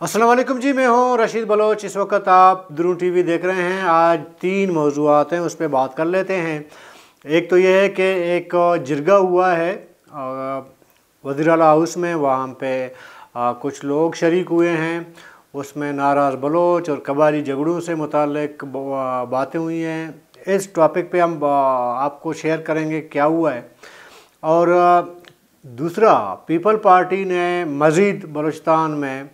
अस्सलाम वालेकुम जी, मैं हूं रशीद बलोच। इस वक्त आप द्रुन टीवी देख रहे हैं। आज 3 मौज़ूआत हैं, उस पर बात कर लेते हैं। एक तो ये है कि एक जिरगा हुआ है वज़ीर आला हाउस में, वहाँ पे कुछ लोग शरीक हुए हैं। उसमें नाराज़ बलोच और कबायली झगड़ों से मुताल्लिक बातें हुई हैं। इस टॉपिक पे हम आपको शेयर करेंगे क्या हुआ है। और दूसरा, पीपल पार्टी ने मज़ीद बलूचिस्तान में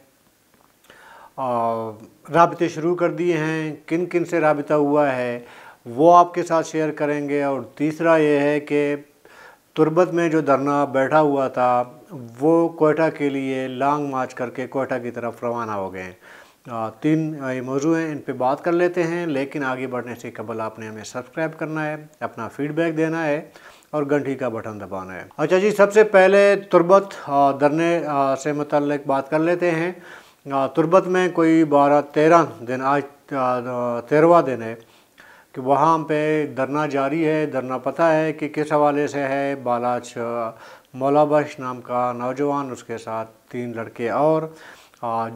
राबिते शुरू कर दिए हैं। किन किन से राबिता हुआ है वो आपके साथ शेयर करेंगे। और तीसरा ये है कि तुर्बत में जो धरना बैठा हुआ था वो कोयटा के लिए लॉन्ग मार्च करके कोयटा की तरफ रवाना हो गए हैं। 3 मौजू हैं, इन पे बात कर लेते हैं। लेकिन आगे बढ़ने से कबल आपने हमें सब्सक्राइब करना है, अपना फीडबैक देना है और घंटी का बटन दबाना है। अच्छा जी, सबसे पहले तुर्बत धरने से मुतल्लिक बात कर लेते हैं। तुर्बत में कोई 12-13 दिन, आज 13वां दिन है कि वहाँ पे धरना जारी है। धरना पता है कि किस हवाले से है। बालाच मौलाबश नाम का नौजवान, उसके साथ 3 लड़के और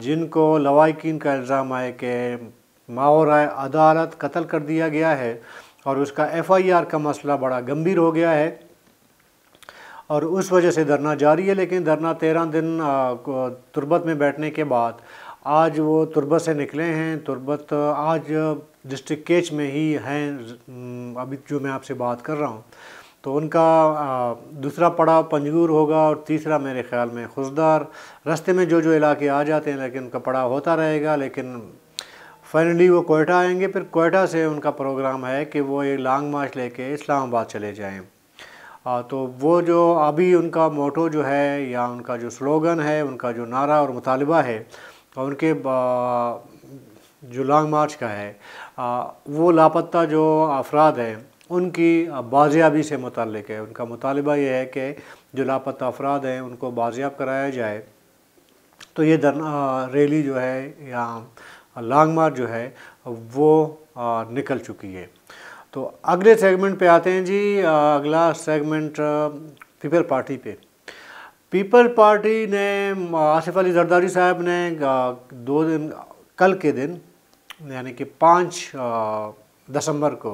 जिनको लवाकिन का इल्ज़ाम है कि मावराए अदालत कत्ल कर दिया गया है और उसका FIR का मसला बड़ा गंभीर हो गया है और उस वजह से धरना जारी है। लेकिन धरना 13 दिन तुर्बत में बैठने के बाद आज वो तुर्बत से निकले हैं। तुर्बत आज डिस्ट्रिक्ट केच में ही हैं अभी जो मैं आपसे बात कर रहा हूँ। तो उनका दूसरा पड़ाव पंजगूर होगा और तीसरा मेरे ख़्याल में खुशदार। रास्ते में जो जो इलाके आ जाते हैं लेकिन उनका पड़ाव होता रहेगा। लेकिन फाइनली वो कोयटा आएंगे। फिर कोयटा से उनका प्रोग्राम है कि वो एक लॉन्ग मार्च लेके इस्लामाबाद चले जाएँ। तो वो जो अभी उनका मोटो जो है या उनका जो स्लोगन है, उनका जो नारा और मुतालबा है और उनके जो लॉन्ग मार्च का है, वो लापता जो अफराद हैं उनकी बाजियाबी से मुतल्लिक है। उनका मुतालबा ये है कि जो लापता अफराद हैं उनको बाजियाब कराया जाए। तो ये रैली जो है या लॉन्ग मार्च जो है वो निकल चुकी है। तो अगले सेगमेंट पे आते हैं जी। अगला सेगमेंट पीपल पार्टी पे। पीपल पार्टी ने आसिफ अली जरदारी साहब ने 2 दिन, कल के दिन यानी कि 5 दिसंबर को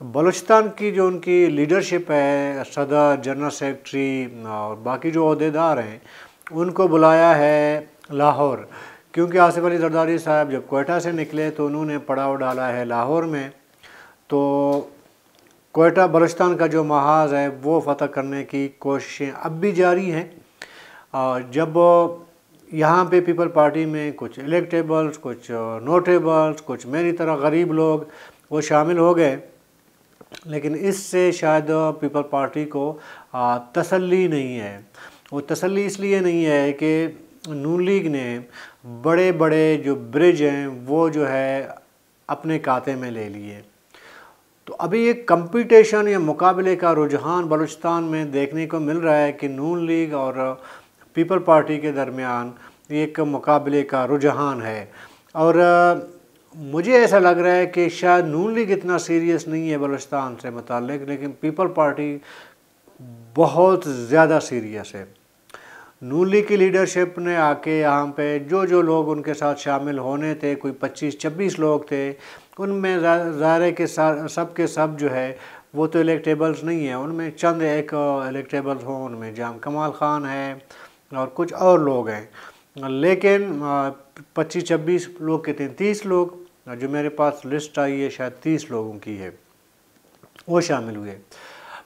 बलूचिस्तान की जो उनकी लीडरशिप है, सदर, जनरल सेक्रेटरी और बाकी जो अहदेदार हैं, उनको बुलाया है लाहौर। क्योंकि आसिफ अली जरदारी साहब जब कोयटा से निकले तो उन्होंने पड़ाव डाला है लाहौर में। तो कोयटा बलूचिस्तान का जो महाज है वो फ़तह करने की कोशिशें अब भी जारी हैं। जब यहाँ पे पीपल पार्टी में कुछ इलेक्टेबल्स, कुछ नोटेबल्स, कुछ मेरी तरह गरीब लोग वो शामिल हो गए। लेकिन इससे शायद पीपल पार्टी को तसल्ली नहीं है। वो तसल्ली इसलिए नहीं है कि नून लीग ने बड़े बड़े जो ब्रिज हैं वो जो है अपने खाते में ले लिए। तो अभी एक कंपटीशन या मुकाबले का रुझान बलूचिस्तान में देखने को मिल रहा है कि नून लीग और पीपल पार्टी के दरमियान एक मुकाबले का रुझान है। और मुझे ऐसा लग रहा है कि शायद नून लीग इतना सीरियस नहीं है बलूचिस्तान से मुताल्लिक, लेकिन पीपल पार्टी बहुत ज़्यादा सीरियस है। नून लीग की लीडरशिप ने आके यहाँ पे जो जो लोग उनके साथ शामिल होने थे, कोई 25-26 लोग थे, उनमें ज़ाहिर है कि सब के सब जो है वो तो इलेक्टेबल्स नहीं है। उनमें चंद एक इलेक्टेबल्स हों, उनमें जाम कमाल ख़ान है और कुछ और लोग हैं। लेकिन 25-26 लोग कहते हैं, 30 लोग, जो मेरे पास लिस्ट आई है शायद 30 लोगों की है, वो शामिल हुए।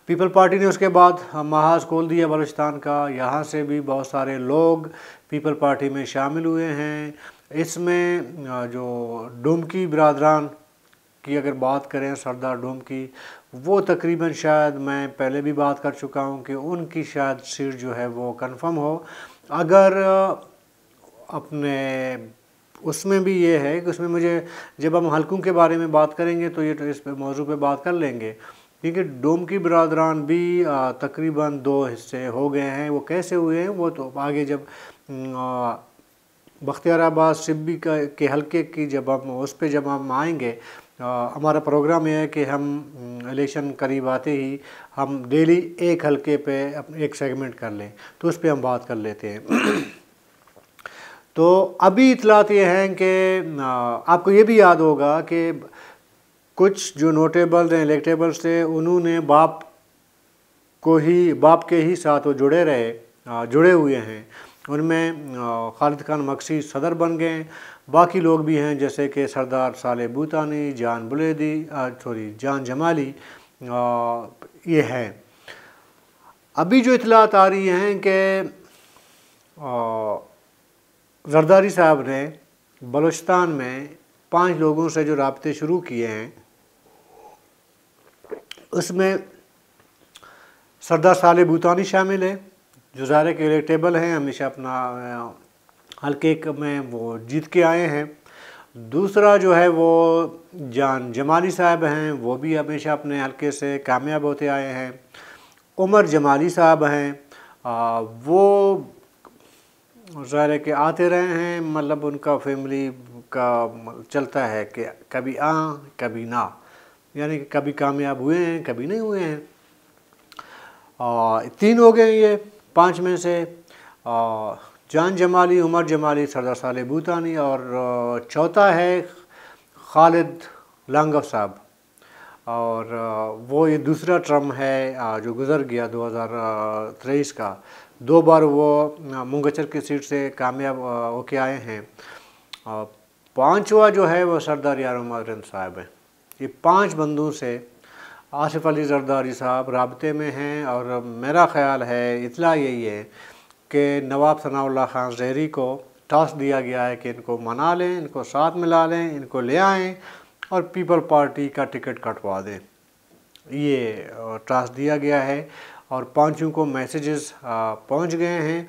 पीपल पार्टी ने उसके बाद महाज खोल दिया बलूचिस्तान का। यहाँ से भी बहुत सारे लोग पीपल पार्टी में शामिल हुए हैं। इसमें जो डुमकी बिरादरान की अगर बात करें, सरदार डुमकी, वो तकरीबन शायद मैं पहले भी बात कर चुका हूँ कि उनकी शायद सीट जो है वो कंफर्म हो। अगर अपने उसमें भी ये है कि उसमें मुझे, जब हम हलकों के बारे में बात करेंगे तो ये तो इस मौजू पे बात कर लेंगे। क्योंकि डोमकी बिरादरान भी तकरीबन 2 हिस्से हो गए हैं। वो कैसे हुए हैं वो तो आगे जब बख्तियाराबाद सिब्बी के हलके की जब हम उस पर जब हम आएंगे, हमारा प्रोग्राम ये है कि हम इलेक्शन करीब आते ही हम डेली एक हलके पे एक सेगमेंट कर लें, तो उस पर हम बात कर लेते हैं। तो अभी इतलात ये हैं कि आपको ये भी याद होगा कि कुछ जो नोटेबल्स हैं, इलेक्टेबल्स थे, उन्होंने बाप के ही साथ वो जुड़े हुए हैं। उनमें खालिद खान मक्सी सदर बन गए। बाकी लोग भी हैं जैसे कि सरदार साले भूतानी, जान जमाली ये हैं। अभी जो इतलात आ रही हैं कि जरदारी साहब ने बलूचिस्तान में 5 लोगों से जो राब्ते शुरू किए हैं, उसमें सरदार साले भूतानी शामिल है, जो ज़ाहिर के इलेक्टेबल हैं, हमेशा अपना हल्के में वो जीत के आए हैं। दूसरा जो है वो जान जमाली साहब हैं, वो भी हमेशा अपने हल्के से कामयाब होते आए हैं। उमर जमाली साहब हैं, वो ज़ाहिर के आते रहे हैं, मतलब उनका फैमिली का चलता है कि कभी कभी ना, यानी कि कभी कामयाब हुए हैं, कभी नहीं हुए हैं। 3 हो गए ये 5 में से, जान जमाली, उमर जमाली, सरदार साले भूतानी, और चौथा है खालिद लांगव साहब। और वो ये दूसरा टर्म है जो गुज़र गया 2023 का। 2 बार वो मुंगचर की सीट से कामयाब होके आए हैं। 5वां जो है वो सरदार यार उमर साहब है। ये 5 बंदों से आसिफ अली जरदारी साहब राब्ते में हैं, और मेरा ख़्याल है, इतला यही है कि नवाब सनाउल्लाह खान ज़हरी को टास्क दिया गया है कि इनको मना लें, इनको साथ मिला लें, इनको ले आएँ और पीपल पार्टी का टिकट कटवा दें। ये टास्क दिया गया है और 5 को मैसेजेस पहुंच गए हैं।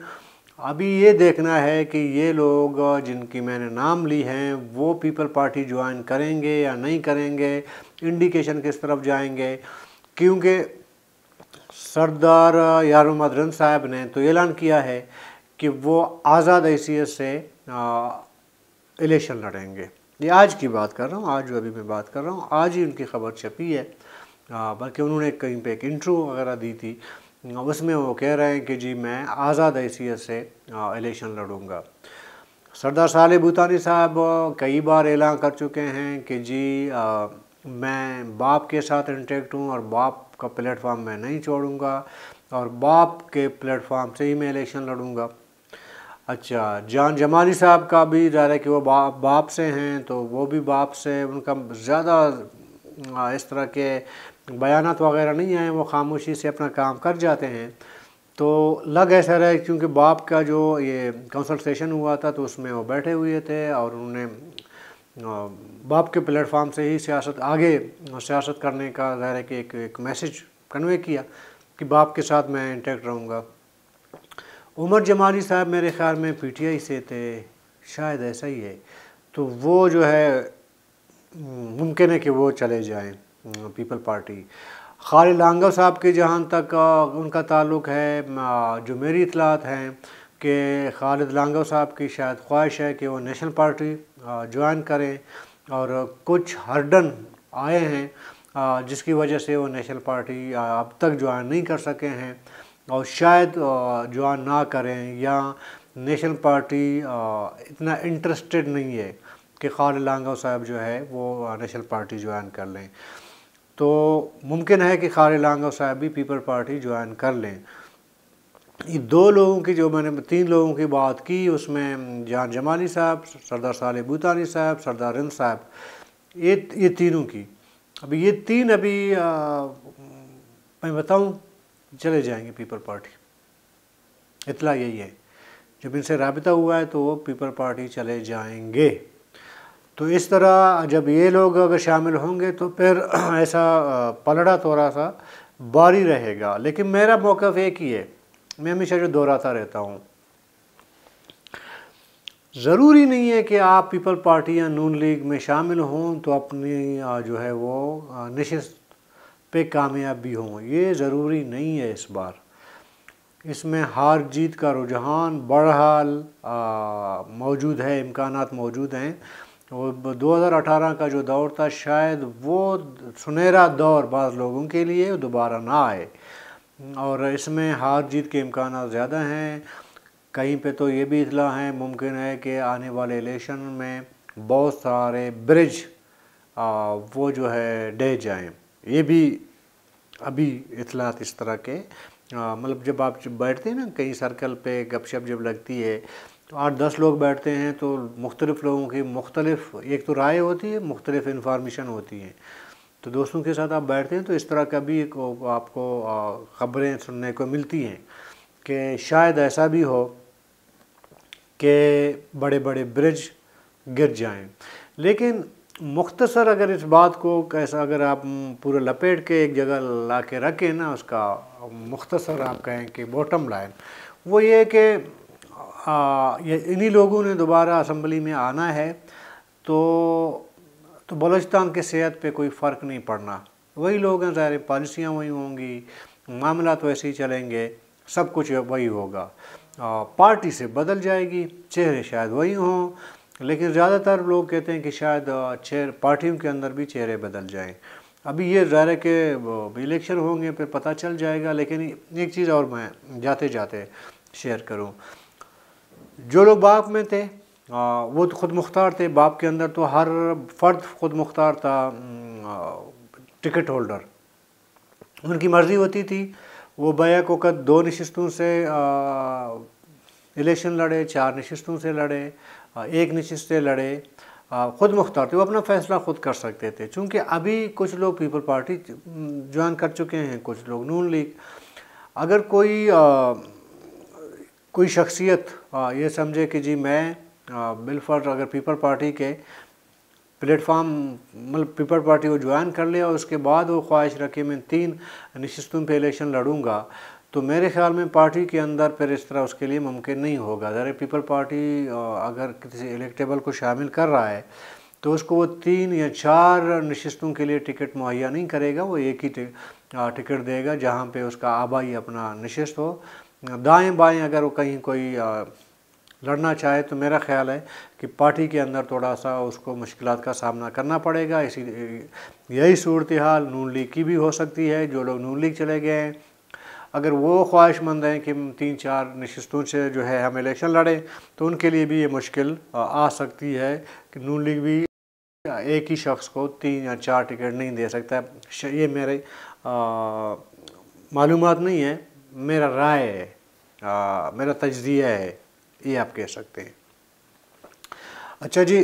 अभी ये देखना है कि ये लोग जिनकी मैंने नाम ली हैं वो पीपल पार्टी ज्वाइन करेंगे या नहीं करेंगे, इंडिकेशन किस तरफ जाएंगे। क्योंकि सरदार यार उमर साहब ने तो ऐलान किया है कि वो आज़ाद हैसियत से इलेक्शन लड़ेंगे। ये आज की बात कर रहा हूँ, आज जो अभी मैं बात कर रहा हूँ, आज ही उनकी खबर छपी है। बल्कि उन्होंने कहीं पे एक इंटरव्यू वगैरह दी थी, उसमें वो कह रहे हैं कि जी मैं आज़ाद हैसियत से इलेक्शन लड़ूंगा। सरदार साले भूतानी साहब कई बार ऐलान कर चुके हैं कि जी मैं बाप के साथ इंटैक्ट हूँ और बाप का प्लेटफॉर्म मैं नहीं छोड़ूंगा और बाप के प्लेटफॉर्म से ही मैं इलेक्शन लड़ूंगा। अच्छा, जान जमाली साहब का भी ज़्यादा कि वो बाप से हैं, तो वो भी बाप से उनका ज़्यादा इस तरह के बयानात वगैरह नहीं हैं, वो खामोशी से अपना काम कर जाते हैं। तो लग ऐसा रहा है क्योंकि बाप का जो ये कंसल्टेशन हुआ था तो उसमें वो बैठे हुए थे और उन्होंने बाप के प्लेटफॉर्म से ही सियासत करने का ज़ाहिर है कि एक मैसेज कन्वे किया कि बाप के साथ मैं इंटैक्ट रहूँगा। उमर जमाली साहब मेरे ख़्याल में पीटीआई से थे, शायद ऐसा ही है। तो वो जो है मुमकिन है कि वो चले जाएं पीपल पार्टी। खालिद लांगव साहब के जहाँ तक उनका ताल्लुक़ है, जो मेरी इतलात हैं कि खालिद लांगव साहब की शायद ख्वाहिश है कि वो नेशनल पार्टी ज्वाइन करें, और कुछ हर्डन आए हैं जिसकी वजह से वो नेशनल पार्टी अब तक ज्वाइन नहीं कर सके हैं और शायद ज्वाइन ना करें, या नेशनल पार्टी इतना इंटरेस्टेड नहीं है कि खालिद लांगव साहब जो है वो नेशनल पार्टी ज्वाइन कर लें। तो मुमकिन है कि खालिद लांगव साहब भी पीपल पार्टी ज्वाइन कर लें। ये 2 लोगों की, जो मैंने 3 लोगों की बात की, उसमें जान जमाली साहब, सरदार साले भूतानी साहब, सरदार रिंद साहब, ये तीनों की अभी ये 3 मैं बताऊं चले जाएंगे पीपल पार्टी। इतला यही है, जब इनसे राबिता हुआ है तो वो पीपल पार्टी चले जाएंगे। तो इस तरह जब ये लोग अगर शामिल होंगे तो फिर ऐसा पलड़ा थोड़ा सा बारी रहेगा। लेकिन मेरा मौक़िफ़ एक ही है, मैं हमेशा जो दोहराता रहता हूँ, ज़रूरी नहीं है कि आप पीपल पार्टी या नून लीग में शामिल हों तो अपनी जो है वो नशिस्त पे कामयाब भी हों, ये ज़रूरी नहीं है। इस बार इसमें हार जीत का रुझान बहरहाल मौजूद है, इम्कानात मौजूद हैं। और 2018 का जो दौर था शायद वो सुनहरा दौर बाज़ लोगों के लिए दोबारा ना आए, और इसमें हार जीत के इम्कानात ज़्यादा हैं। कहीं पे तो ये भी इतला है, मुमकिन है कि आने वाले इलेक्शन में बहुत सारे ब्रिज वो जो है डह जाएं। ये भी अभी इतलात इस तरह के मतलब जब आप बैठते हैं ना कहीं सर्कल पे, गपशप जब लगती है तो 8-10 लोग बैठते हैं तो मुख्तलिफ़ लोगों की मुख्तलिफ एक तो राय होती है, मुख्तलिफ इन्फॉर्मेशन होती है। तो दोस्तों के साथ आप बैठते हैं तो इस तरह का भी आपको ख़बरें सुनने को मिलती हैं कि शायद ऐसा भी हो कि बड़े बड़े ब्रिज गिर जाएं। लेकिन मुख्तसर अगर इस बात को कैसा अगर आप पूरा लपेट के एक जगह ला के रखें ना, उसका मुख्तसर आप कहें कि बॉटम लाइन वो ये कि ये इन्हीं लोगों ने दोबारा असम्बली में आना है तो बलूचिस्तान के सेहत पे कोई फ़र्क नहीं पड़ना। वही लोग हैं, ज़ाहिर पॉलिसियाँ वही होंगी, मामला तो ऐसे ही चलेंगे, सब कुछ वही होगा। पार्टी से बदल जाएगी, चेहरे शायद वही हों, लेकिन ज़्यादातर लोग कहते हैं कि शायद पार्टियों के अंदर भी चेहरे बदल जाएं। अभी ये ज़ाहिर है कि इलेक्शन होंगे फिर पता चल जाएगा। लेकिन एक चीज़ और मैं जाते जाते शेयर करूं, जो लोग बाप में थे वो तो ख़ुद मुख्तार थे। बाप के अंदर तो हर फ़र्द ख़ुद मुख्तार था, टिकट होल्डर, उनकी मर्ज़ी होती थी। वो बैक वक़्त 2 नशिस्तों से इलेक्शन लड़े, 4 नशिस्तों से लड़े, 1 नशिस्त से लड़े, ख़ुद मुख्तार थे, वो अपना फ़ैसला ख़ुद कर सकते थे। चूँकि अभी कुछ लोग पीपल पार्टी ज्वाइन कर चुके हैं, कुछ लोग नून लीग। अगर कोई शख्सियत ये समझे कि जी मैं बिलफर्ज अगर पीपल पार्टी के प्लेटफार्म मतलब पीपल पार्टी को ज्वाइन कर लिया और उसके बाद वो ख्वाहिश रखे मैं 3 नशिस्तों पे इलेक्शन लड़ूंगा, तो मेरे ख्याल में पार्टी के अंदर फिर इस तरह उसके लिए मुमकिन नहीं होगा। ज़रा पीपल पार्टी अगर किसी इलेक्टेबल को शामिल कर रहा है तो उसको वो 3 या 4 नशिस्तों के लिए टिकट मुहैया नहीं करेगा, वो एक ही टिकट देगा जहाँ पे उसका आबाई अपना नशिस्त हो। दाएं बाएं अगर वो कहीं कोई लड़ना चाहे तो मेरा ख्याल है कि पार्टी के अंदर थोड़ा सा उसको मुश्किलात का सामना करना पड़ेगा। यही सूरत हाल नून लीग की भी हो सकती है। जो लोग नून लीग चले गए हैं, अगर वो ख्वाहिशमंद हैं कि 3-4 नशिस्तों से जो है हम इलेक्शन लड़ें, तो उनके लिए भी ये मुश्किल आ सकती है कि नून लीग भी एक ही शख्स को 3 या 4 टिकट नहीं दे सकता। ये मेरे मालूमात नहीं है, मेरा राय है, मेरा तजज़िया है, ये आप कह सकते हैं। अच्छा जी,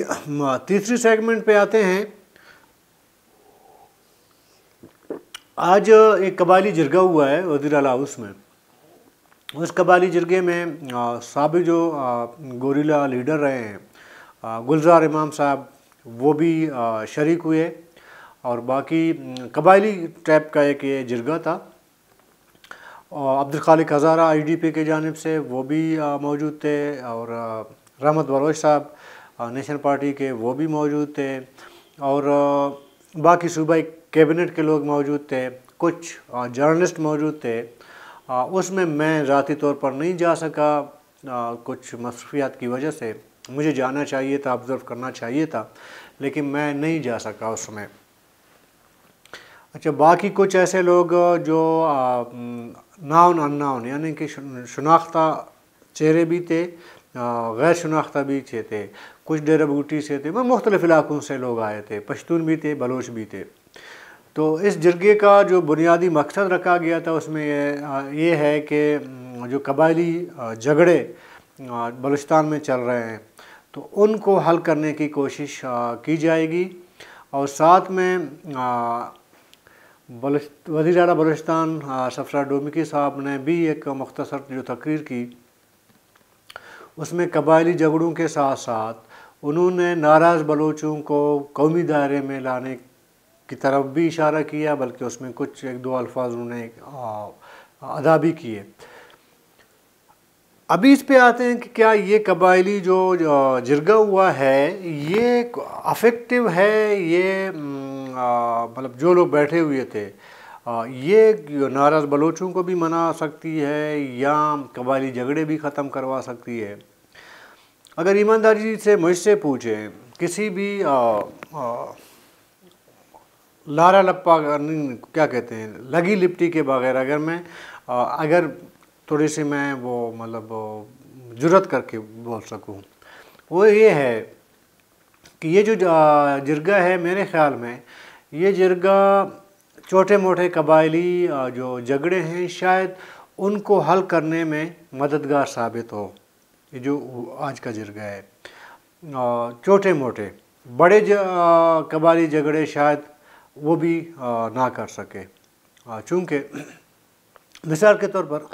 तीसरी सेगमेंट पे आते हैं। आज एक कबायली जिरगा हुआ है वज़ीर आला हाउस में। उस कबायली जिरगे में साबिक़ जो गोरिल्ला लीडर रहे हैं गुलजार इमाम साहब, वो भी शरीक हुए और बाकी कबायली टाइप का एक ये जिरगा था। अब्दुल खालिक हज़ारा IDP की जानिब से वो भी मौजूद थे और रहमत बलोच साहब नेशनल पार्टी के वो भी मौजूद थे और बाकी सूबाई कैबिनेट के लोग मौजूद थे, कुछ जर्नलिस्ट मौजूद थे। उसमें मैं ज़ाती तौर पर नहीं जा सका, कुछ मसरूफियात की वजह से। मुझे जाना चाहिए था, ऑब्ज़र्व करना चाहिए था, लेकिन मैं नहीं जा सका उसमें। अच्छा, बाकी कुछ ऐसे लोग जो नाउन अननाउन यानी कि शुनाख्ता चेहरे भी थे, गैर शुनाख्ता भी थे, कुछ डेरा बूटी से थे, मुख्तलिफ़ इलाक़ों से लोग आए थे, पश्तून भी थे, बलोच भी थे। तो इस जिरगे का जो बुनियादी मकसद रखा गया था उसमें ये है कि जो कबायली झगड़े बलूचिस्तान में चल रहे हैं तो उनको हल करने की कोशिश की जाएगी और साथ में वज़ीर आला बलूचिस्तान सफरा डोमिकी साहब ने भी एक मुख्तसर जो तकरीर की, उसमें कबायली झगड़ों के साथ साथ उन्होंने नाराज़ बलोचों को कौमी दायरे में लाने की तरफ भी इशारा किया, बल्कि उसमें कुछ 1-2 अल्फाज उन्होंने अदा भी किए। अभी इस पे आते हैं कि क्या ये कबायली जो जिरगा हुआ है ये अफेक्टिव है, ये मतलब जो लोग बैठे हुए थे ये नाराज़ बलोचों को भी मना सकती है या कबायली झगड़े भी ख़त्म करवा सकती है। अगर ईमानदारी से मुझसे पूछें, किसी भी लारा लप्पा क्या कहते हैं लगी लिपटी के बगैर अगर मैं अगर थोड़ी सी मैं वो मतलब जुर्रत करके बोल सकूं, वो ये है कि ये जो जिरगा है, मेरे ख़्याल में ये जिरगा छोटे मोटे कबायली जो झगड़े हैं शायद उनको हल करने में मददगार साबित हो। ये जो आज का जिरगा है, छोटे मोटे बड़े कबायली झगड़े शायद वो भी ना कर सके। चूँकि मिसाल के तौर पर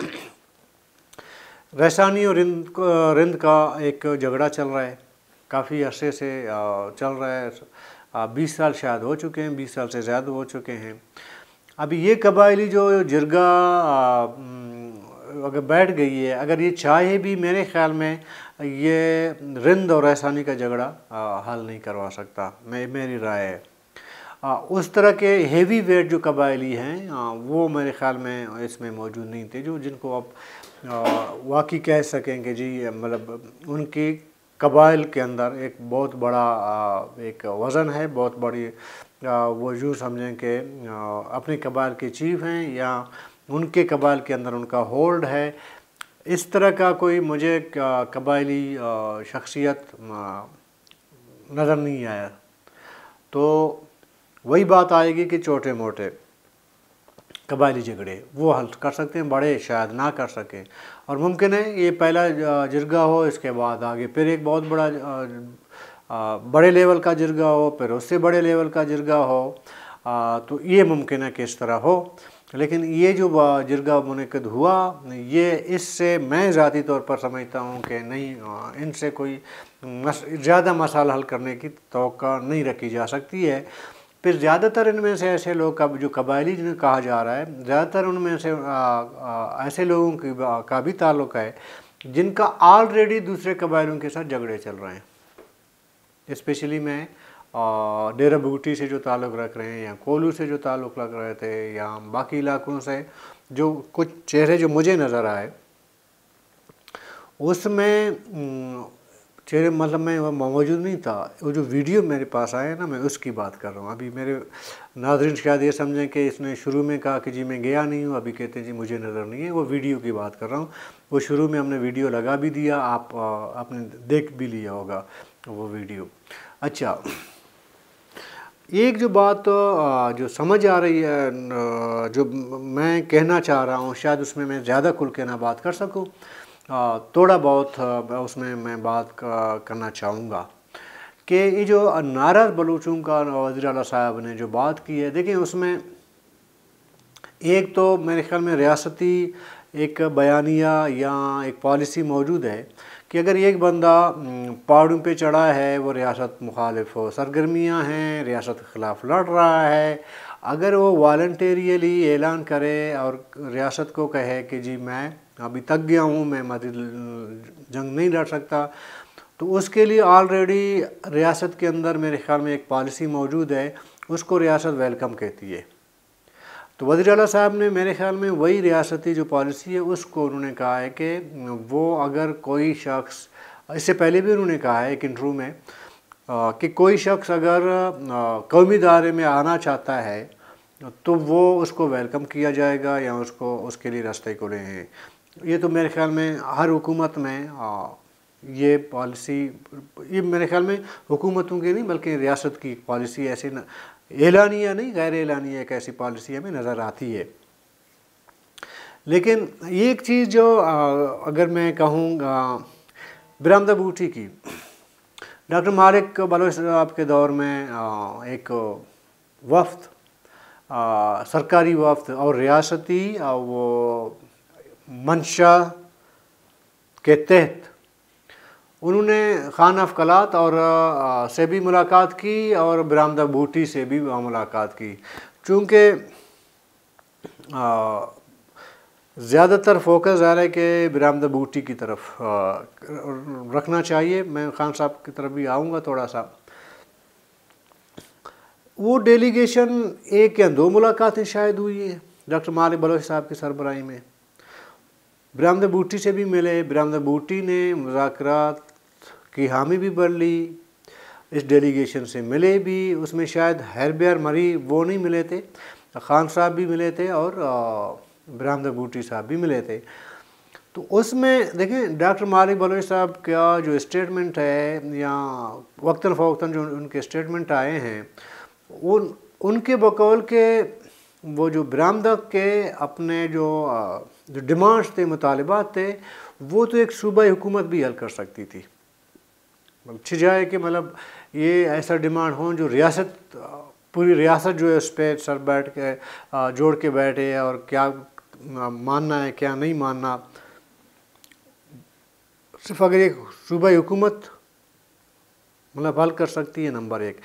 रैसानी और रिंद का एक झगड़ा चल रहा है, काफ़ी अरसे से चल रहा है, 20 साल शायद हो चुके हैं, 20 साल से ज़्यादा हो चुके हैं। अभी ये कबायली जो जिरगा अगर बैठ गई है, अगर ये चाहे भी, मेरे ख़्याल में ये रिंद और रैसानी का झगड़ा हल नहीं करवा सकता, मेरी राय है। उस तरह के हेवी वेट जो कबायली हैं वो मेरे ख़्याल में इसमें मौजूद नहीं थे, जो जिनको आप वाकई कह सकेंगे जी, मतलब उनकी कबाइल के अंदर एक बहुत बड़ा एक वज़न है, बहुत बड़ी वो यूँ समझें कि अपने कबाइल के चीफ हैं या उनके कबाइल के अंदर उनका होल्ड है। इस तरह का कोई मुझे कबायली शख्सियत नज़र नहीं आया। तो वही बात आएगी कि छोटे मोटे कबायली झगड़े वो हल कर सकते हैं, बड़े शायद ना कर सकें। और मुमकिन है ये पहला जिरगा हो, इसके बाद आगे फिर एक बहुत बड़ा बड़े लेवल का जिरगा हो, फिर उससे बड़े लेवल का जिरगा हो। तो ये मुमकिन है कि इस तरह हो। लेकिन ये जो जिरगा मुनक़िद हुआ, ये इससे मैं ज़ाती तौर पर समझता हूँ कि नहीं, इनसे कोई ज़्यादा मसाला हल करने की तवक्को नहीं रखी जा सकती है। फिर ज़्यादातर इनमें से ऐसे लोग जो कबायली जिन्हें कहा जा रहा है, ज़्यादातर उनमें से ऐसे लोगों का भी ताल्लुक़ है जिनका ऑलरेडी दूसरे कबायलों के साथ झगड़े चल रहे हैं। स्पेशली मैं डेरा बूटी से जो ताल्लुक़ रख रहे हैं या कोलू से जो ताल्लुक़ रख रहे थे या बाकी इलाकों से जो कुछ चेहरे जो मुझे नज़र आए, उसमें चेहरे मतलब मैं मौजूद नहीं था। वो जो वीडियो मेरे पास आया ना, मैं उसकी बात कर रहा हूँ। अभी मेरे नाज़रीन शायद ये समझें कि इसने शुरू में कहा कि जी मैं गया नहीं हूँ, अभी कहते हैं जी मुझे नज़र नहीं है। वो वीडियो की बात कर रहा हूँ। वो शुरू में हमने वीडियो लगा भी दिया, आपने देख भी लिया होगा वो वीडियो। अच्छा, एक जो बात जो समझ आ रही है, जो मैं कहना चाह रहा हूँ, शायद उसमें मैं ज़्यादा खुल के ना बात कर सकूँ, थोड़ा बहुत उसमें मैं बात करना चाहूँगा कि ये जो नाराज़ बलूचों का वज़ीर आला साहब ने जो बात की है, देखिए उसमें एक तो मेरे ख़्याल में रियासती एक बयानिया या एक पॉलिसी मौजूद है कि अगर एक बंदा पहाड़ों पे चढ़ा है, वो रियासत मुखालिफ हो, सरगर्मियाँ हैं, रियासत के ख़िलाफ़ लड़ रहा है, अगर वो वॉलंटेरियली ऐलान करे और रियासत को कहे कि जी मैं अभी तक गया हूँ, मैं मज़ीद जंग नहीं लड़ सकता, तो उसके लिए ऑलरेडी रियासत के अंदर मेरे ख़्याल में एक पॉलिसी मौजूद है, उसको रियासत वेलकम कहती है। तो वज़ीर आला साहब ने मेरे ख़्याल में वही रियासती जो पॉलिसी है उसको उन्होंने कहा है कि वो अगर कोई शख्स, इससे पहले भी उन्होंने कहा है एक इंटरव्यू में कि कोई शख्स अगर कौमी दायरे में आना चाहता है तो वो उसको वेलकम किया जाएगा या उसको उसके लिए रास्ते खुले हैं। ये तो मेरे ख़्याल में हर हुकूमत में ये पॉलिसी, ये मेरे ख़्याल में हुकूमतों की नहीं बल्कि रियासत की पॉलिसी ऐसे न एलानिया नहीं, गैर एलानिया एक ऐसी पॉलिसी हमें नज़र आती है। लेकिन एक चीज़ जो अगर मैं कहूँगा बरामदा बूटी की, डॉक्टर मालिक बलोच साहब के दौर में एक वफ़द, सरकारी वफ़द और रियासती वो मंशा के तहत उन्होंने खान अफ़कलात और से भी मुलाकात की और बरामदा बूटी से भी मुलाकात की। चूँकि ज़्यादातर फोकस ज़ा रहा है कि बरामदा बूटी की तरफ रखना चाहिए। मैं खान साहब की तरफ भी आऊँगा थोड़ा सा। वो डेलीगेशन एक या दो मुलाकातें शायद हुई है डॉक्टर मालिक बलोच साहब की सरबराही में। बरामदा बूटी से भी मिले, बरामदा बूटी ने मुज़ाकरात की हामी भी भर ली, इस डेलीगेशन से मिले भी। उसमें शायद हैरबियर मरी वो नहीं मिले थे, खान साहब भी मिले थे और बरामदा बूटी साहब भी मिले थे। तो उसमें देखें डॉक्टर मालिक बलोच साहब का जो स्टेटमेंट है या वक्तन फ़वक्तन जो उनके स्टेटमेंट आए हैं उनके बकौल के वो जो बरामदा के अपने जो डिमांड्स थे, मुतालिबात थे, वो तो एक सूबाई हुकूमत भी हल कर सकती थी। अच्छी जाए कि मतलब ये ऐसा डिमांड हो जो रियासत, पूरी रियासत जो है उस पर सर बैठ के जोड़ के बैठे और क्या मानना है क्या नहीं मानना। सिर्फ अगर एक सूबाई हुकूमत मतलब हल कर सकती है, नंबर एक।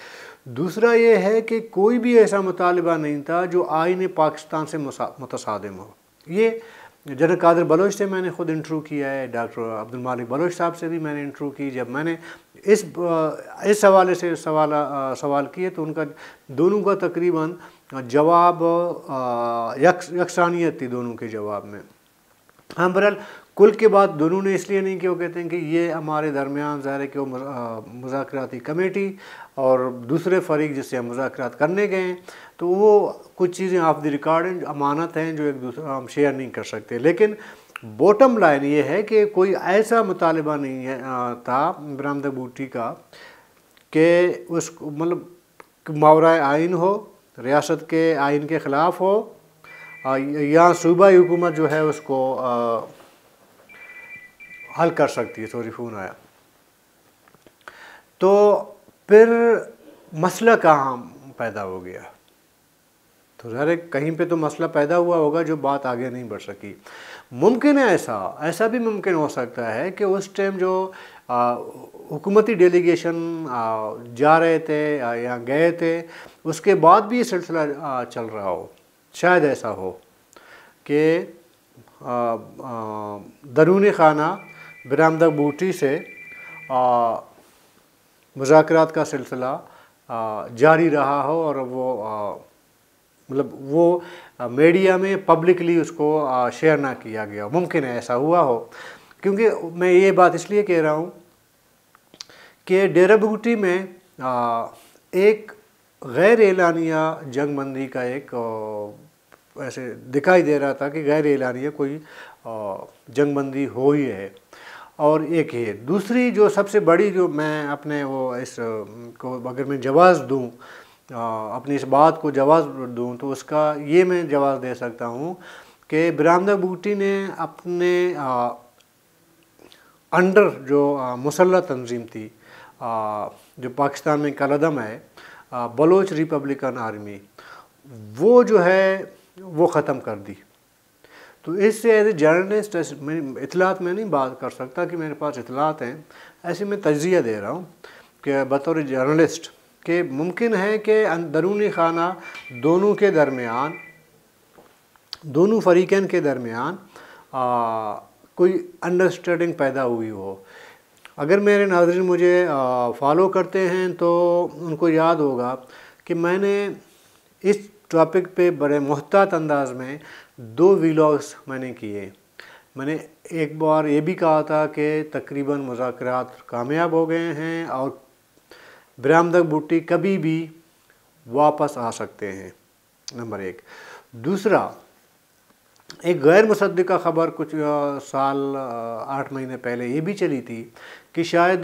दूसरा ये है कि कोई भी ऐसा मुतालिबा नहीं था जो आईन पाकिस्तान से मुतसादिम हो। ये जनरल कादिर बलोच से मैंने ख़ुद इंटरव्यू किया है, डॉक्टर अब्दुल मालिक बलोच साहब से भी मैंने इंटरव्यू की। जब मैंने इस हवाले से सवाल किए तो उनका दोनों का तकरीबन जवाब यकसानियत थी दोनों के जवाब में। हाँ, बहरहाल कुल के बाद दोनों ने इसलिए नहीं कि वो कहते हैं कि ये हमारे दरमियान ज़ाहिर है कि वो मुज़ाकराती कमेटी और दूसरे फरीक जिससे हम मुज़ाकरात करने गए हैं, तो वो कुछ चीज़ें ऑफ द रिकॉर्ड अमानत हैं जो एक दूसरा हम शेयर नहीं कर सकते। लेकिन बॉटम लाइन ये है कि कोई ऐसा मुतालिबा नहीं है था बरामदा बूटी का कि उस मतलब मावराए आइन हो, रियासत के आइन के ख़िलाफ़ हो या सूबाई हुकूमत जो है उसको हल कर सकती है। सॉरी, फ़ोन आया। तो फिर मसला कहाँ पैदा हो गया? तो ज़ाहिर कहीं पे तो मसला पैदा हुआ होगा जो बात आगे नहीं बढ़ सकी। मुमकिन है ऐसा भी मुमकिन हो सकता है कि उस टाइम जो हुकूमती डेलीगेशन जा रहे थे या गए थे, उसके बाद भी ये सिलसिला चल रहा हो। शायद ऐसा हो कि दरूनी खाना बरामदा बूटी से मुज़ाकरात का सिलसिला जारी रहा हो और वो मतलब वो मीडिया में पब्लिकली उसको शेयर ना किया गया। मुमकिन है ऐसा हुआ हो, क्योंकि मैं ये बात इसलिए कह रहा हूँ कि डेरा बूटी में एक गैर एलानिया जंग बंदी का एक ऐसे दिखाई दे रहा था कि गैर एलानिया कोई जंग बंदी हो ही है। और एक है दूसरी जो सबसे बड़ी, जो मैं अपने वो इस को अगर मैं जवाज़ दूँ, अपनी इस बात को जवाज़ दूँ, तो उसका ये मैं जवाज़ दे सकता हूँ कि बरामदा बूटी ने अपने अंडर जो मुसल्लह तंजीम थी जो पाकिस्तान में कलअदम है, बलोच रिपब्लिकन आर्मी, वो जो है वो ख़त्म कर दी। तो इससे एज ए जर्नलिस्ट इतलात में नहीं बात कर सकता कि मेरे पास इतलात हैं, ऐसे मैं तज्ज़िया दे रहा हूँ कि बतौर जर्नलिस्ट कि मुमकिन है कि अंदरूनी खाना दोनों के दरमियान, दोनों फरीक़ैन के दरमियान कोई अंडरस्टैंडिंग पैदा हुई हो। अगर मेरे नाज़रीन मुझे फॉलो करते हैं तो उनको याद होगा कि मैंने इस टॉपिक पे बड़े मुहतात अंदाज में 2 व्लॉग्स मैंने किए। मैंने एक बार ये भी कहा था कि तकरीबन मुज़ाकरात कामयाब हो गए हैं और बरामदा बूटी कभी भी वापस आ सकते हैं, नंबर एक। दूसरा, एक गैर मुसद्दिक़ा ख़बर कुछ साल 8 महीने पहले ये भी चली थी कि शायद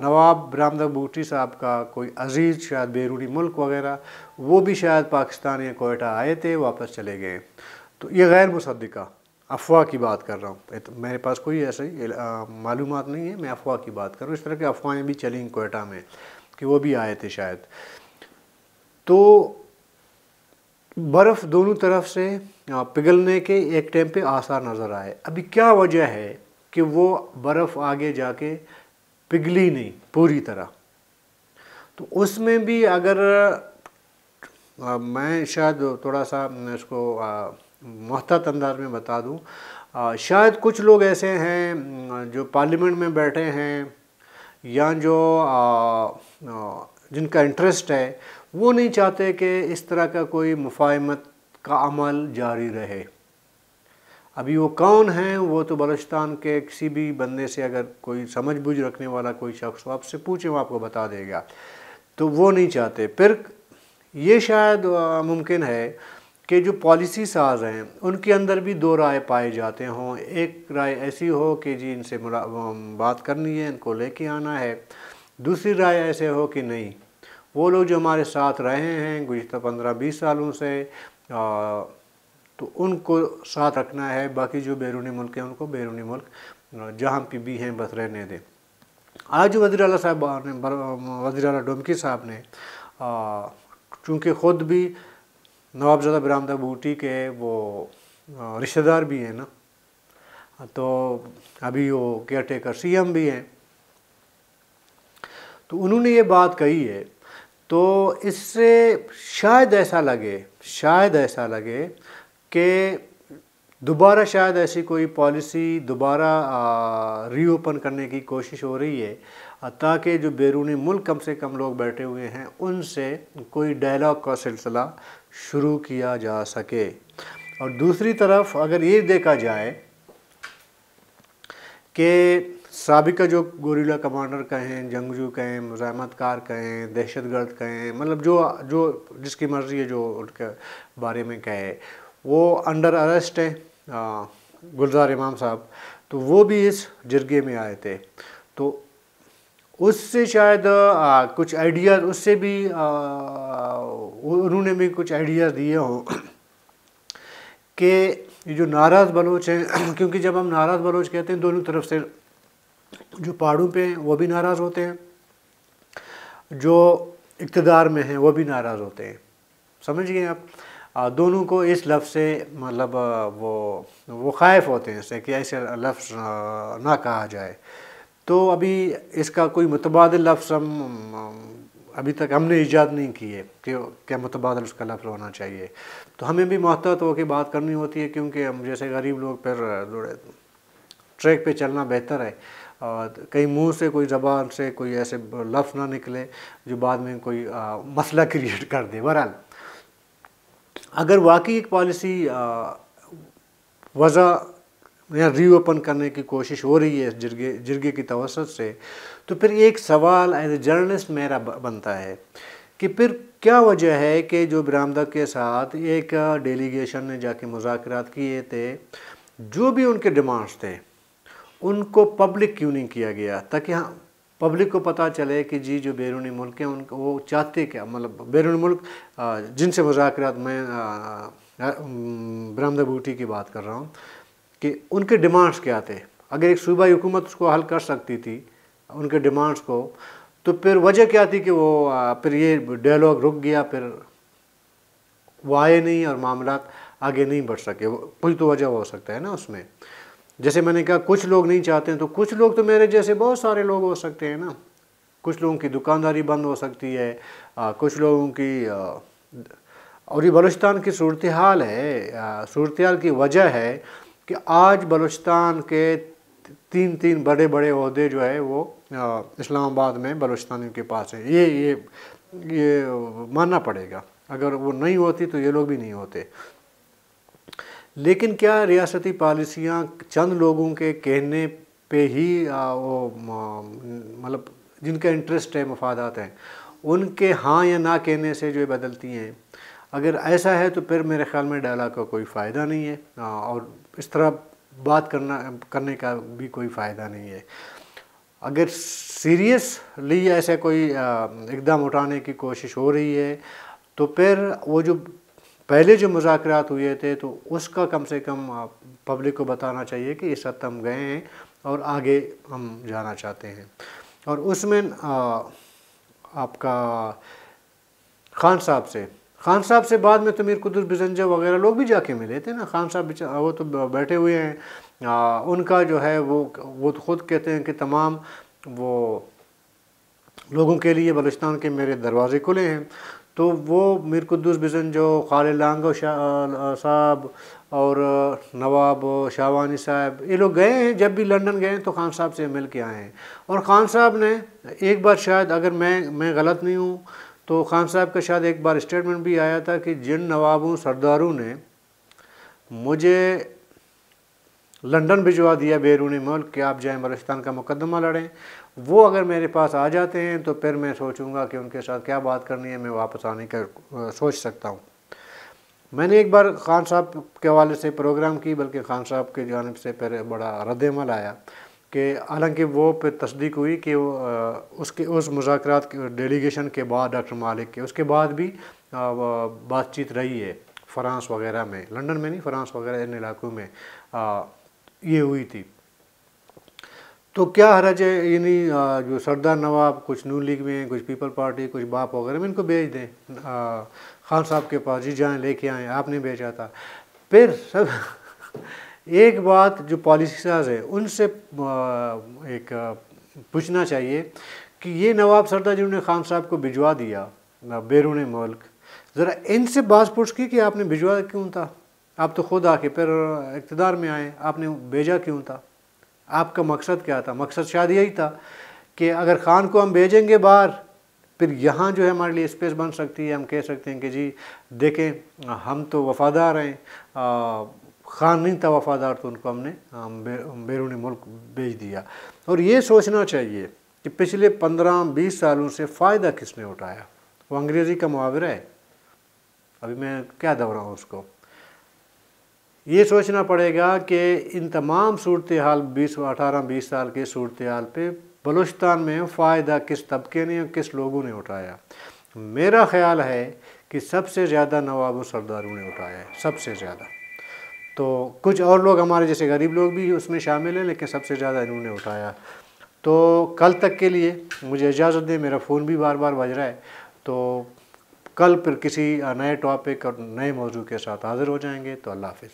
नवाब बरामदा बूटी साहब का कोई अजीज़ शायद बैरूनी मुल्क वग़ैरह, वो भी शायद पाकिस्तान या कोयटा आए थे, वापस चले गए। तो ये गैर मुसद्दिक़ा अफवाह की बात कर रहा हूँ, तो मेरे पास कोई ऐसी मालूमात नहीं है, मैं अफवाह की बात कर रहा हूँ। इस तरह की अफवाहें भी चली कोयटा में कि वो भी आए थे शायद। तो बर्फ़ दोनों तरफ से पिघलने के एक टाइम पे आसार नज़र आए। अभी क्या वजह है कि वो बर्फ़ आगे जाके पिघली नहीं पूरी तरह? तो उसमें भी अगर मैं शायद थोड़ा सा इसको मुहतात अंदाज में बता दूं, शायद कुछ लोग ऐसे हैं जो पार्लियामेंट में बैठे हैं या जो जिनका इंटरेस्ट है, वो नहीं चाहते कि इस तरह का कोई मुफाहमत का अमल जारी रहे। अभी वो कौन हैं, वो तो बलूचिस्तान के किसी भी बंदे से अगर कोई समझ बूझ रखने वाला कोई शख्स आपसे पूछे, वो आपको बता देगा। तो वो नहीं चाहते। फिर ये शायद मुमकिन है कि जो पॉलिसी साज हैं उनके अंदर भी दो राय पाए जाते हों। एक राय ऐसी हो कि जी इनसे बात करनी है, इनको लेके आना है। दूसरी राय ऐसे हो कि नहीं, वो लोग जो हमारे साथ रहे हैं गुज़िश्ता 15-20 सालों से तो उनको साथ रखना है, बाकी जो बैरूनी मुल्क हैं उनको बैरूनी मुल्क जहाँ पे भी हैं बस रहने दें। आज वज़ीर आला साहब ने वज़ीर आला डोमकी साहब ने चूँकि ख़ुद भी नवाबज़ादा बरामदा बूटी के वो रिश्तेदार भी हैं ना, तो अभी वो केयर टेकर CM भी हैं, तो उन्होंने ये बात कही है। तो इससे शायद ऐसा लगे कि दोबारा शायद ऐसी कोई पॉलिसी दोबारा रीओपन करने की कोशिश हो रही है, ताकि जो बैरूनी मुल्क कम से कम लोग बैठे हुए हैं उनसे कोई डायलॉग का सिलसिला शुरू किया जा सके। और दूसरी तरफ अगर ये देखा जाए कि साबिका जो गोरिल्ला कमांडर कहें, जंगजू कहें, मुज़ाहमतकार कहें, दहशतगर्द कहें, मतलब जो जिसकी मर्ज़ी है जो उनके बारे में कहे, वो अंडर अरेस्ट है गुलजार इमाम साहब, तो वो भी इस जिरगे में आए थे। तो उससे शायद कुछ आइडियाज़ उससे भी उन्होंने भी कुछ आइडियाज़ दिए हों कि ये जो नाराज़ बलोच हैं क्योंकि जब हम नाराज़ बलोच कहते हैं दोनों तरफ से जो पहाड़ों पे हैं वो भी नाराज़ होते हैं, जो इक़्तिदार में हैं वो भी नाराज़ होते हैं। समझ गए आप? दोनों को इस लफ्ज़ से मतलब वो ख़ाइफ़ होते हैं इससे कि ऐसे लफ्ज़ ना कहा जाए। तो अभी इसका कोई मुतबादिल लफ्ज़ अभी तक हमने ईजाद नहीं की है कि क्या मुतबादिल उसका लफ्ज़ होना चाहिए। तो हमें भी मोहतात होकर बात करनी होती है, क्योंकि हम जैसे गरीब लोग फिर ट्रैक पे चलना बेहतर है। कहीं मुंह से कोई ज़बान से कोई ऐसे लफ्ज़ ना निकले जो बाद में कोई मसला क्रिएट कर दे। बहरहाल अगर वाकई एक पॉलिसी वज़ा या रीओपन करने की कोशिश हो रही है इस जिरगे की तवस्सुत से, तो फिर एक सवाल एज ए जर्नलिस्ट मेरा बनता है कि फिर क्या वजह है कि जो बरामदा के साथ एक डेलीगेशन ने जाके मुज़ाकरात किए थे, जो भी उनके डिमांड्स थे उनको पब्लिक क्यों नहीं किया गया, ताकि हाँ पब्लिक को पता चले कि जी जो बैरूनी मुल्क हैं उनको वो चाहते क्या, मतलब बैरूनी मुल्क जिनसे मुज़ाकरात में बरामदा बूटी की बात कर रहा हूँ कि उनके डिमांड्स क्या थे। अगर एक सूबाई हुकूमत उसको हल कर सकती थी उनके डिमांड्स को, तो फिर वजह क्या थी कि वो फिर ये डायलॉग रुक गया, फिर वो आए नहीं और मामला आगे नहीं बढ़ सके। कोई तो वजह हो सकता है ना उसमें। जैसे मैंने कहा कुछ लोग नहीं चाहते हैं, तो कुछ लोग तो मेरे जैसे बहुत सारे लोग हो सकते हैं ना। कुछ लोगों की दुकानदारी बंद हो सकती है, कुछ लोगों की और ये बलूचिस्तान की सूरत हाल है। सूरत हाल की वजह है कि आज बलूचिस्तान के तीन बड़े बड़े ओहदे जो है वो इस्लामाबाद में बलूचिस्तानियों के पास है। ये मानना पड़ेगा, अगर वो नहीं होती तो ये लोग भी नहीं होते। लेकिन क्या रियासती पॉलिसियाँ चंद लोगों के कहने पे ही वो मतलब जिनका इंटरेस्ट है, मफादात हैं, उनके हाँ या ना कहने से जो बदलती हैं? अगर ऐसा है तो फिर मेरे ख़्याल में डायलॉग का कोई फ़ायदा नहीं है और इस तरह बात करने का भी कोई फ़ायदा नहीं है। अगर सीरियसली ऐसा कोई इक़दाम उठाने की कोशिश हो रही है तो फिर वो जो पहले जो मुज़ाकरात हुए थे तो उसका कम से कम पब्लिक को बताना चाहिए कि इस हद तक हम गए हैं और आगे हम जाना चाहते हैं। और उसमें आपका खान साहब से बाद में तो मीर कुद्दुस बिजंजा वगैरह लोग भी जाके मिले थे ना। खान साहब वो तो बैठे हुए हैं, उनका जो है वो तो ख़ुद कहते हैं कि तमाम वो लोगों के लिए बलूचिस्तान के मेरे दरवाज़े खुले हैं। तो वो मीर कुद्दुस बिजंजो, खालिद लांगो साहब और नवाब शाहवानी साहब, ये लोग गए हैं। जब भी लंदन गए तो खान साहब से मिल के आए हैं। और ख़ान साहब ने एक बार शायद, अगर मैं गलत नहीं हूँ तो ख़ान साहब का शायद एक बार स्टेटमेंट भी आया था कि जिन नवाबों सरदारों ने मुझे लंदन भिजवा दिया बैरूनी मुल्क कि आप जाएँ बलूचिस्तान का मुकदमा लड़ें, वो अगर मेरे पास आ जाते हैं तो फिर मैं सोचूंगा कि उनके साथ क्या बात करनी है, मैं वापस आने का सोच सकता हूँ। मैंने एक बार खान साहब के हवाले से प्रोग्राम की, बल्कि खान साहब के जानिब से फिर बड़ा रद्द-ए-अमल आया कि हालांकि वो पे तस्दीक हुई कि उसके उस मुज़ाकरात के डेलीगेशन के बाद डॉक्टर मालिक के उसके बाद भी बातचीत रही है फ़्रांस वगैरह में, लंदन में नहीं, फ़्रांस वगैरह इन इलाकों में ये हुई थी। तो क्या हरज है, यानी जो सरदार नवाब कुछ नून लीग में, कुछ पीपल पार्टी, कुछ बाप वगैरह में, इनको भेज दें खान साहब के पास, जी जाएँ लेके आएँ, आपने भेजा था। फिर सब एक बात जो पॉलिटिशियंस है उनसे एक पूछना चाहिए कि ये नवाब सरदार जिन्होंने खान साहब को भिजवा दिया बैरून मुल्क, ज़रा इनसे बात पूछ की कि आपने भिजवा क्यों था, आप तो खुद आके फिर इक़्तिदार में आए, आपने भेजा क्यों था, आपका मकसद क्या था? मकसद शायद यही था कि अगर ख़ान को हम भेजेंगे बाहर, फिर यहाँ जो है हमारे लिए स्पेस बन सकती है, हम कह सकते हैं कि जी देखें हम तो वफ़ादार हैं, ख़ान नहीं था वफ़ादार तो उनको हमने बैरून मुल्क भेज दिया। और ये सोचना चाहिए कि पिछले 15-20 सालों से फ़ायदा किसने उठाया। वो अंग्रेज़ी का मुहावरा है, अभी मैं क्या दोहराऊँ उसको। ये सोचना पड़ेगा कि इन तमाम सूरत हाल 18-20 साल के सूरत हाल पे बलूचिस्तान में फ़ायदा किस तबके ने और किस लोगों ने उठाया। मेरा ख़्याल है कि सबसे ज़्यादा नवाब सरदारों ने उठाया है, सबसे ज़्यादा। तो कुछ और लोग हमारे जैसे गरीब लोग भी उसमें शामिल हैं, लेकिन सबसे ज़्यादा इन्होंने उठाया। तो कल तक के लिए मुझे इजाज़त दें, मेरा फ़ोन भी बार बार बज रहा है। तो कल फिर किसी नए टॉपिक और नए मौजू के साथ हाज़िर हो जाएंगे। तो अल्लाह हाफ़िज़।